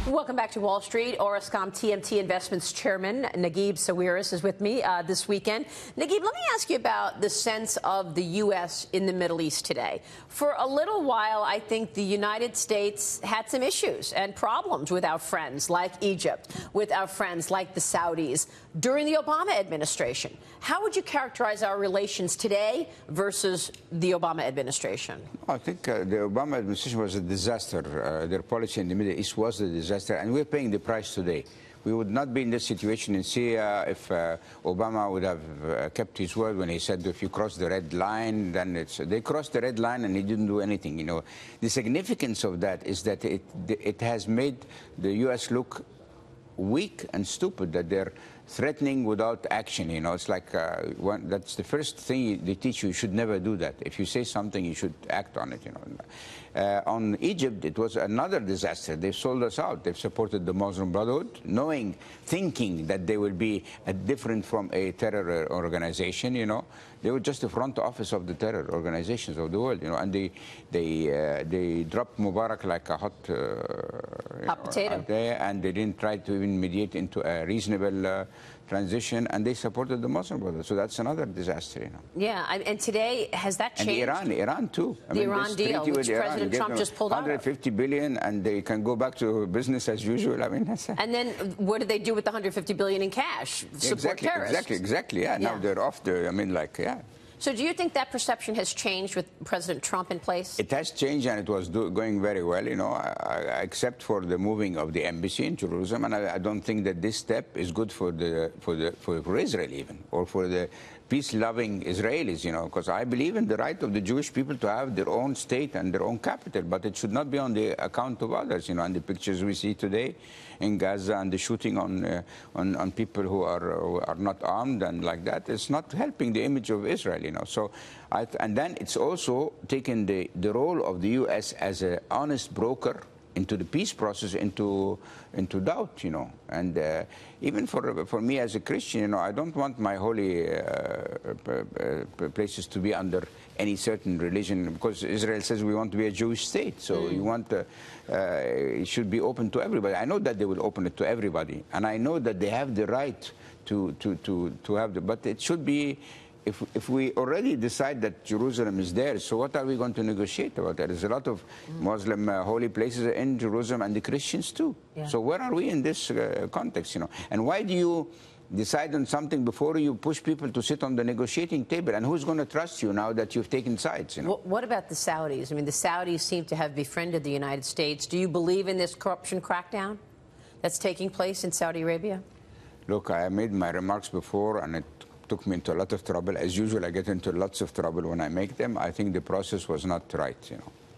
Welcome back to Wall Street. Orascom TMT Investments Chairman Naguib Sawiris is with me this weekend. Naguib, let me ask you about the sense of the U.S. in the Middle East today. For a little while, I think the United States had some issues and problems with our friends like Egypt, with our friends like the Saudis during the Obama administration. How would you characterize our relations today versus the Obama administration? I think the Obama administration was a disaster. Their policy in the Middle East was a disaster. And we're paying the price today. We would not be in this situation in Syria if Obama would have kept his word when he said if you cross the red line, then it's... They crossed the red line and he didn't do anything. You know, the significance of that is that it has made the U.S. look weak and stupid, that they're threatening without action. You know, it's like that's the first thing they teach you. You should never do that. If you say something, you should act on it. You know. On Egypt, it was another disaster. They sold us out. They've supported the Muslim Brotherhood, thinking that they will be different from a terror organization. You know, they were just the front office of the terror organizations of the world. You know, and they dropped Mubarak like a hot potato, and they didn't try to even mediate into a reasonable transition, and they supported the Muslim Brotherhood. So that's another disaster, you know. Yeah, and today, has that changed? And Iran too. The Iran deal, which President Trump just pulled out of. 150 billion, and they can go back to business as usual. I mean, that's... And then what did they do with the 150 billion in cash? Support terrorists. Exactly. Yeah. Now they're off the. I mean, like, yeah. So do you think that perception has changed with President Trump in place? It has changed, and it was going very well, you know, except for the moving of the embassy in Jerusalem. And I don't think that this step is good for Israel even, or for the peace-loving Israelis, you know, because I believe in the right of the Jewish people to have their own state and their own capital, but it should not be on the account of others, you know. And the pictures we see today in Gaza and the shooting on people who are not armed and like that, it's not helping the image of Israel, you know. So, and then it's also taken the role of the U.S. as an honest broker into the peace process into doubt, you know. And even for me as a Christian, you know, I don't want my holy places to be under any certain religion, because Israel says we want to be a Jewish state. So you want it should be open to everybody. I know that they will open it to everybody, and I know that they have the right to have the. But it should be. If we already decide that Jerusalem is there, so what are we going to negotiate about? There is a lot of Muslim holy places in Jerusalem, and the Christians too. Yeah. So where are we in this context, you know? And why do you decide on something before you push people to sit on the negotiating table? And who's going to trust you now that you've taken sides, you know? What about the Saudis? I mean, the Saudis seem to have befriended the United States. Do you believe in this corruption crackdown that's taking place in Saudi Arabia? Look, I made my remarks before, and it took me into a lot of trouble. As usual, I get into lots of trouble when I make them. I think the process was not right, you know.